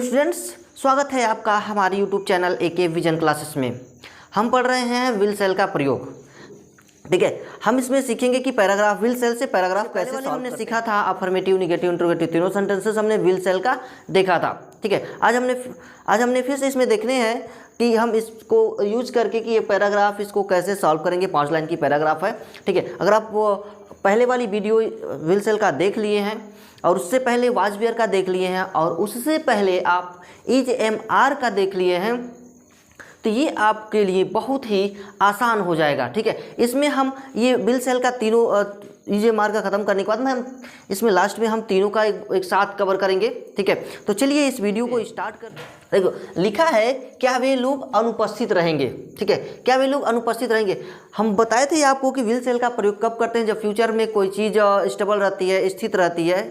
Students, स्वागत है आपका हमारे YouTube channel AK vision classes में। हम पढ़ रहे हैं विल सेल का प्रयोग। ठीक है, हम इसमें सीखेंगे कि पैराग्राफ विल सेल से पैराग्राफ कैसे सॉल्व हमने सीखा था। अफर्मेटिव, निगेटिव, इंट्रोगेटिव तीनों सेंटेंसेस हमने विल सेल का देखा था। ठीक है, आज हमने फिर से इसमें देखने हैं कि हम इसको यूज करके कि ये पैराग्राफ इसको कैसे सॉल्व करेंगे। 5 लाइन की पैराग्राफ है। ठीक है, अगर आप पहले वाली वीडियो विल सेल का देख लिए हैं और उससे पहले वाज वेयर का देख लिए हैं और उससे पहले आप इज एम आर का देख लिए हैं तो ये आपके लिए बहुत ही आसान हो जाएगा। ठीक है, इसमें हम ये विल सेल का तीनों इज एम आर का ख़त्म करने के बाद में हम इसमें लास्ट में हम तीनों का एक साथ कवर करेंगे। ठीक है, तो चलिए इस वीडियो को स्टार्ट कर। देखो, लिखा है क्या वे लोग अनुपस्थित रहेंगे। ठीक है, क्या वे लोग अनुपस्थित रहेंगे। हम बताए थे आपको कि विल सेल का प्रयोग कब करते हैं, जब फ्यूचर में कोई चीज़ स्टेबल रहती है, स्थित रहती है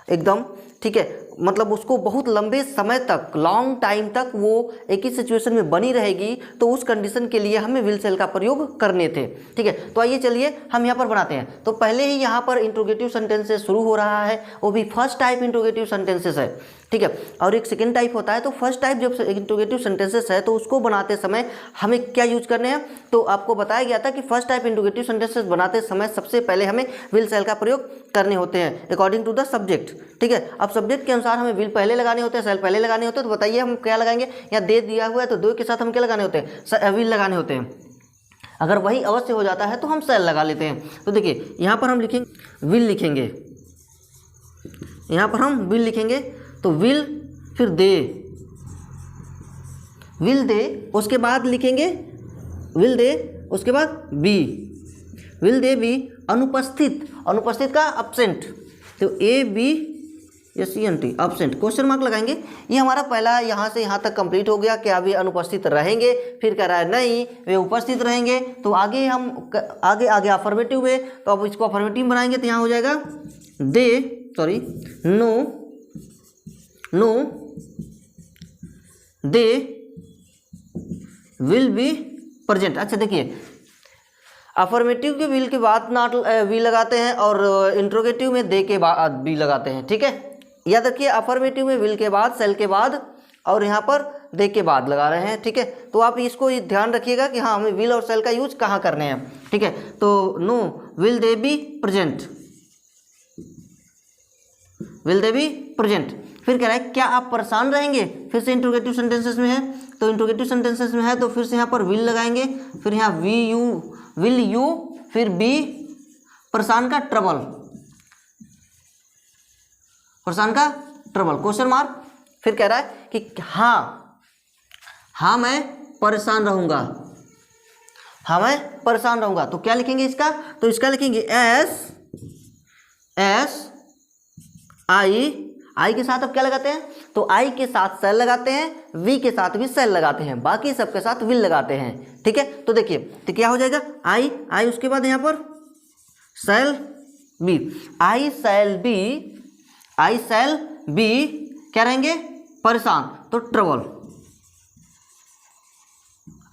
एकदम। ठीक है, मतलब उसको बहुत लंबे समय तक, लॉन्ग टाइम तक वो एक ही सिचुएशन में बनी रहेगी, तो उस कंडीशन के लिए हमें विल सेल का प्रयोग करने थे। ठीक है, तो आइए चलिए हम यहाँ पर बनाते हैं। तो पहले ही यहाँ पर इंट्रोगेटिव सेंटेंसेस शुरू हो रहा है, वो भी फर्स्ट टाइप इंट्रोगेटिव सेंटेंसेस है। ठीक है, और एक सेकेंड टाइप होता है। तो फर्स्ट टाइप जब इंट्रोगेटिव सेंटेंसेस है तो उसको बनाते समय हमें क्या यूज करने हैं, तो आपको बताया गया था कि फर्स्ट टाइप इंट्रोगेटिव सेंटेंसेस बनाते समय सबसे पहले हमें विल सेल का प्रयोग करने होते हैं अकॉर्डिंग टू द सब्जेक्ट। ठीक है, अब सब्जेक्ट के अनुसार हमें विल पहले लगाने होते हैं, सेल पहले लगाने होते हैं। तो बताइए हम क्या लगाएंगे। यहाँ दे दिया हुआ है तो दो के साथ हम क्या लगाने होते हैं, विल लगाने होते हैं। अगर वही अवश्य हो जाता है तो हम सेल लगा लेते हैं। तो देखिए यहाँ पर हम लिखेंगे विल, लिखेंगे यहाँ पर हम विल लिखेंगे तो विल, फिर दे, विल दे, उसके बाद लिखेंगे विल दे, उसके बाद बी, विल दे बी अनुपस्थित, अनुपस्थित का अब्सेंट, तो A B S E N T absent, question mark लगाएंगे। ये हमारा पहला यहाँ से यहाँ तक कंप्लीट हो गया। क्या वे अनुपस्थित रहेंगे, फिर कह रहा है नहीं वे उपस्थित रहेंगे। तो आगे हम आगे अफर्मेटिव है, तो अब इसको अफर्मेटिव बनाएंगे तो यहाँ हो जाएगा no they will be present. अच्छा देखिए, अफर्मेटिव के विल के बाद नॉट वी लगाते हैं और इंट्रोगेटिव में दे के बाद बी लगाते हैं। ठीक है, याद रखिए अफर्मेटिव में विल के बाद, सेल के बाद और यहाँ पर दे के बाद लगा रहे हैं। ठीक है, तो आप इसको ध्यान रखिएगा कि हाँ हमें विल और सेल का यूज कहाँ करने हैं। ठीक है, तो no will they be present, will they be present. फिर कह रहा है क्या आप परेशान रहेंगे, फिर से इंट्रोगेटिव सेंटेंसेस में है। तो इंट्रोगेटिव सेंटेंसेस में है तो फिर से यहाँ पर विल लगाएंगे, फिर यहाँ विल यू, फिर बी परेशान का ट्रबल, परेशान का ट्रबल क्वेश्चन मार्क। फिर कह रहा है कि हाँ मैं परेशान रहूंगा, हाँ मैं परेशान रहूंगा। तो क्या लिखेंगे इसका, तो इसका लिखेंगे एस आई के साथ अब क्या लगाते हैं, तो आई के साथ सेल लगाते हैं, वी के साथ भी सेल लगाते हैं, बाकी सबके साथ विल लगाते हैं। ठीक है, तो देखिए तो क्या हो जाएगा आई उसके बाद यहाँ पर सेल बी, आई सेल बी क्या रहेंगे परेशान, तो ट्रबल,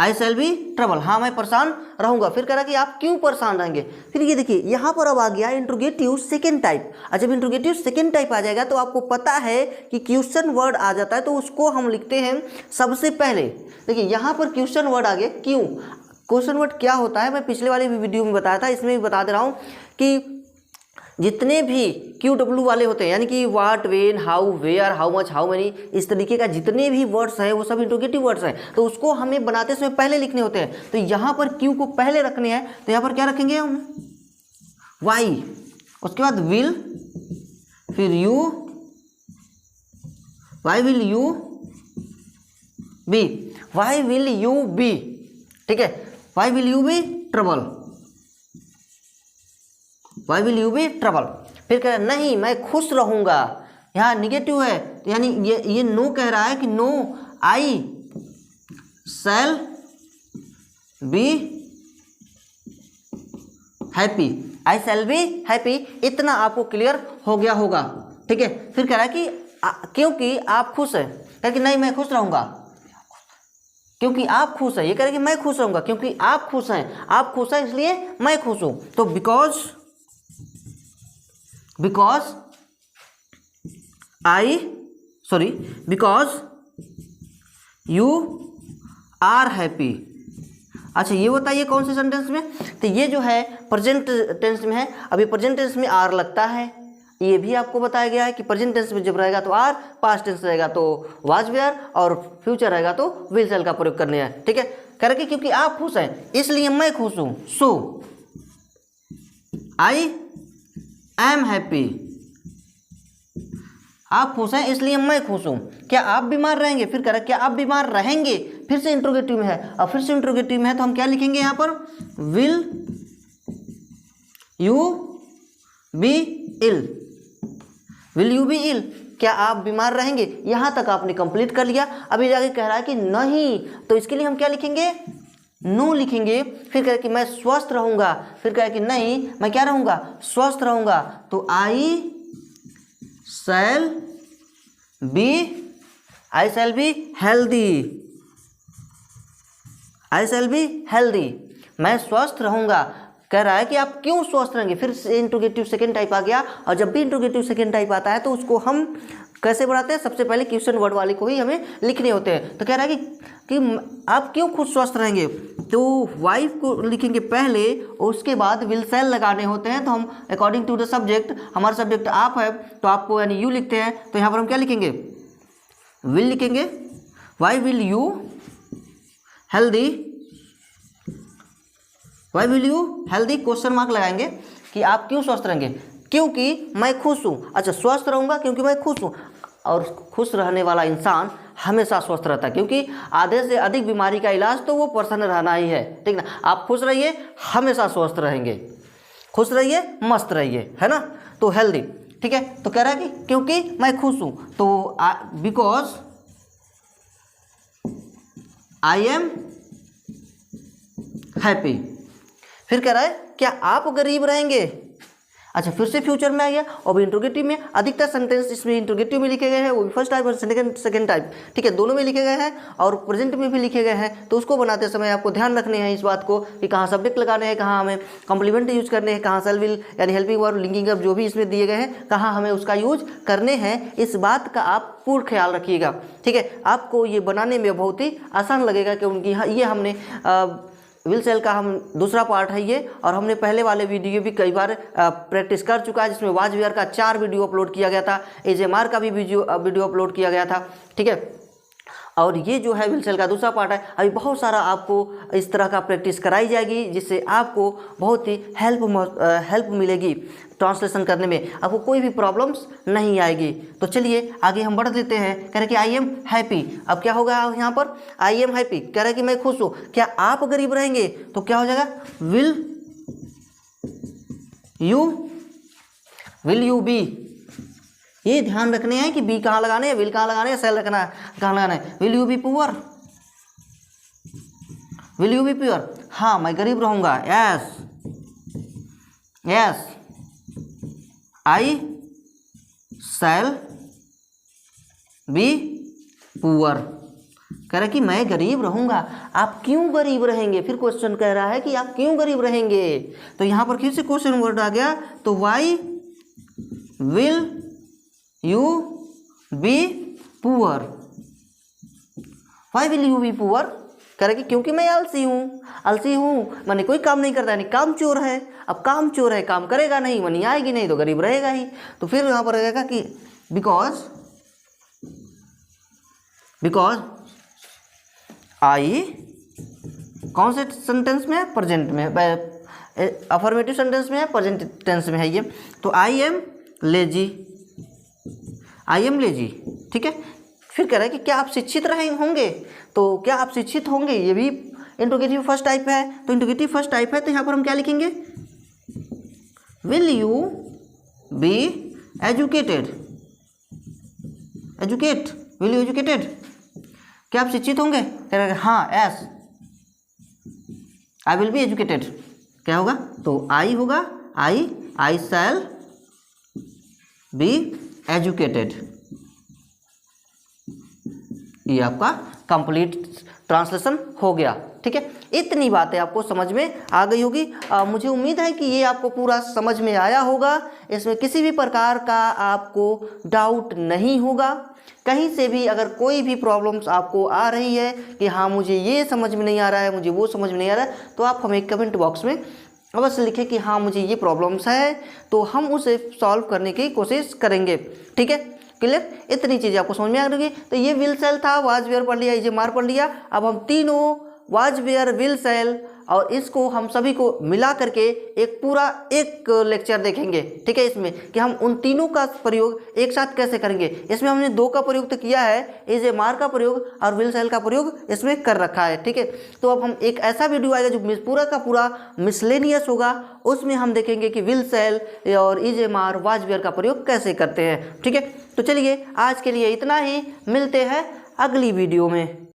आई सेल बी ट्रबल, हाँ मैं परेशान रहूंगा। फिर कह रहा कि आप क्यों परेशान रहेंगे। फिर ये देखिए यहाँ पर अब आ गया इंट्रोगेटिव सेकेंड टाइप। और जब इंट्रोगेटिव सेकेंड टाइप आ जाएगा तो आपको पता है कि क्वेश्चन वर्ड आ जाता है, तो उसको हम लिखते हैं सबसे पहले। देखिए यहाँ पर क्वेश्चन वर्ड आ गया, क्यों, क्वेश्चन वर्ड क्या होता है मैं पिछले वाले भी वीडियो में बताया था, इसमें भी बता दे रहा हूँ कि जितने भी QW वाले होते हैं, यानी कि what, when, how, where, how much, how many, इस तरीके का जितने भी वर्ड्स हैं वो सब इंट्रोगेटिव वर्ड्स हैं। तो उसको हमें बनाते समय पहले लिखने होते हैं। तो यहाँ पर Q को पहले रखने हैं, तो यहाँ पर क्या रखेंगे हम वाई, उसके बाद विल, फिर you, why will you be, why will you be. ठीक है, why will you be trouble, why will you be trouble. फिर कह रहा है नहीं मैं खुश रहूंगा, यहाँ निगेटिव है, तो यानी ये नो कह रहा है कि no I shall be happy, I shall be happy. इतना आपको क्लियर हो गया होगा। ठीक है, फिर कह रहा है कि क्योंकि आप खुश हैं, कह कि नहीं मैं खुश रहूंगा क्योंकि आप खुश हैं। ये कह रहे कि मैं खुश रहूंगा क्योंकि आप खुश हैं, आप खुश हैं इसलिए मैं खुश हूं। तो because I sorry, because you are happy. अच्छा ये बताइए कौन से सेंटेंस में, तो ये जो है प्रेजेंट टेंस में है। अभी प्रेजेंट टेंस में आर लगता है, ये भी आपको बताया गया है कि प्रेजेंट टेंस में जब रहेगा तो आर, पास्ट टेंस रहेगा तो वाज वेयर, और फ्यूचर रहेगा तो विल सेल का प्रयोग करने हैं। ठीक है, कह रहे कि क्योंकि आप खुश हैं इसलिए मैं खुश हूं, सो आई एम हैप्पी। आप खुश हैं इसलिए मैं खुश हूं। क्या आप बीमार रहेंगे, फिर कह रहा क्या आप बीमार रहेंगे, फिर से इंट्रोगेटिव में है, और फिर से इंट्रोगेटिव में है तो हम क्या लिखेंगे यहाँ पर, will you be ill, will you be ill, क्या आप बीमार रहेंगे। यहां तक आपने कंप्लीट कर लिया। अभी जाके कह रहा है कि नहीं, तो इसके लिए हम क्या लिखेंगे, नो लिखेंगे। फिर कहे कि मैं स्वस्थ रहूंगा, फिर कहे कि नहीं मैं क्या रहूंगा, स्वस्थ रहूंगा, तो I shall be healthy, I shall be healthy, मैं स्वस्थ रहूंगा। कह रहा है कि आप क्यों स्वस्थ रहेंगे, फिर से इंट्रोगेटिव सेकंड टाइप आ गया। और जब भी इंट्रोगेटिव सेकंड टाइप आता है तो उसको हम कैसे बढ़ाते हैं, सबसे पहले क्वेश्चन वर्ड वाले को ही हमें लिखने होते हैं। तो कह रहा है कि आप क्यों खुद स्वस्थ रहेंगे, तो वाइफ को लिखेंगे पहले और उसके बाद विल सेल लगाने होते हैं। तो हम अकॉर्डिंग टू द सब्जेक्ट, हमारा सब्जेक्ट आप है तो आपको यानी यू लिखते हैं, तो यहाँ पर हम क्या लिखेंगे, विल लिखेंगे। Why will you healthy, why will you healthy, question mark लगाएंगे कि आप क्यों स्वस्थ रहेंगे, क्योंकि मैं खुश हूँ। अच्छा स्वस्थ रहूँगा क्योंकि मैं खुश हूँ, और खुश रहने वाला इंसान हमेशा स्वस्थ रहता है, क्योंकि आधे से अधिक बीमारी का इलाज तो वो प्रसन्न रहना ही है। ठीक ना, आप खुश रहिए हमेशा स्वस्थ रहेंगे, खुश रहिए मस्त रहिए, है ना, तो हेल्दी। ठीक है, तो कह रहा है कि क्योंकि मैं खुश हूँ, तो बिकॉज आई एम हैप्पी। फिर कह रहा है क्या आप गरीब रहेंगे। अच्छा फिर से फ्यूचर में आ गया, और भी इंट्रोगेटिव में अधिकतर सेंटेंस इसमें इंट्रोगेटिव में लिखे गए हैं, वो भी फर्स्ट टाइप और सेकंड टाइप। ठीक है, दोनों में लिखे गए हैं और प्रेजेंट में भी लिखे गए हैं। तो उसको बनाते समय आपको ध्यान रखने हैं इस बात को कि कहाँ सब्जेक्ट लगाने हैं, कहाँ हमें कॉम्प्लीमेंट यूज करने हैं, कहाँ सेल विल यानी हेल्पिंग वर्ब, लिंकिंग वर्ब जो भी इसमें दिए गए हैं कहाँ हमें उसका यूज करने हैं, इस बात का आप पूर्ण ख्याल रखिएगा। ठीक है, आपको ये बनाने में बहुत ही आसान लगेगा क्योंकि ये हमने विल सेल का हम दूसरा पार्ट है ये, और हमने पहले वाले वीडियो भी कई बार प्रैक्टिस कर चुका है, जिसमें वाज वेयर का 4 वीडियो अपलोड किया गया था, एजेमार का भी वीडियो अपलोड किया गया था। ठीक है, और ये जो है विल सेल का दूसरा पार्ट है। अभी बहुत सारा आपको इस तरह का प्रैक्टिस कराई जाएगी, जिससे आपको बहुत ही हेल्प मिलेगी ट्रांसलेशन करने में, आपको कोई भी प्रॉब्लम्स नहीं आएगी। तो चलिए आगे हम बढ़ देते हैं। कह रहे कि आई एम हैप्पी, अब क्या होगा यहाँ पर, आई एम हैप्पी, कह रहे कि मैं खुश हूँ। क्या आप गरीब रहेंगे, तो क्या हो जाएगा, विल यू बी। ये ध्यान रखने हैं कि बी कहाँ लगाने हैं, विल कहाँ लगाने हैं, सेल रखना है कहाँ लगाना है। Will you be poor, will you be poor, हाँ मैं गरीब रहूँगा। Yes yes I shall B poor. कह रहा कि मैं गरीब रहूँगा। आप क्यों गरीब रहेंगे, फिर क्वेश्चन कह रहा है कि आप क्यों गरीब रहेंगे, तो यहाँ पर फिर से क्वेश्चन वर्ड आ गया। तो why will you be poor, why will you be poor, कह रहा कि क्योंकि मैं आलसी हूँ, मैंने कोई काम नहीं करता, यानी काम चोर है। अब काम चोर है, काम करेगा नहीं, मनी आएगी नहीं, तो गरीब रहेगा ही। तो फिर यहाँ पर रहेगा कि बिकॉज आई, कौन से सेंटेंस में है, प्रेजेंट में, अफर्मेटिव सेंटेंस में है, प्रेजेंट टेंस में है ये। तो I am lazy, I am lazy. ठीक है, फिर कह रहा है कि क्या आप शिक्षित होंगे, तो क्या आप शिक्षित होंगे, ये भी इंट्रोगेटिव फर्स्ट टाइप है। तो इंट्रोगेटिव फर्स्ट टाइप है, तो यहाँ पर हम क्या लिखेंगे, will you be educated, will you educated, क्या आप शिक्षित होंगे, कह रहा है हाँ yes I will be educated. क्या होगा, तो आई होगा, आई शैल बी एजुकेटेड। ये आपका कंप्लीट ट्रांसलेशन हो गया। ठीक है, इतनी बातें आपको समझ में आ गई होगी। मुझे उम्मीद है कि ये आपको पूरा समझ में आया होगा, इसमें किसी भी प्रकार का आपको डाउट नहीं होगा। कहीं से भी अगर कोई भी प्रॉब्लम्स आपको आ रही है कि हाँ मुझे ये समझ में नहीं आ रहा है, मुझे वो समझ में नहीं आ रहा है, तो आप हमें कमेंट बॉक्स में अवश्य लिखें कि हाँ मुझे ये प्रॉब्लम्स है, तो हम उसे सॉल्व करने की कोशिश करेंगे। ठीक है, क्लियर? इतनी चीज़ें आपको समझ में आ रही। तो ये विल सेल था, वाज वेयर पढ़ लिया, इजेमार पढ़ लिया। अब हम तीनों वाज वेयर, विल सेल और इसको हम सभी को मिला करके एक पूरा एक लेक्चर देखेंगे। ठीक है, इसमें कि हम उन तीनों का प्रयोग एक साथ कैसे करेंगे। इसमें हमने दो का प्रयोग तो किया है, इजेमार का प्रयोग और विल सेल का प्रयोग इसमें कर रखा है। ठीक है, तो अब हम एक ऐसा वीडियो आएगा जो पूरा का पूरा मिसलेनियस होगा, उसमें हम देखेंगे कि विल सेल और इजेमार, वाज वेयर का प्रयोग कैसे करते हैं। ठीक है, तो चलिए आज के लिए इतना ही, मिलते हैं अगली वीडियो में।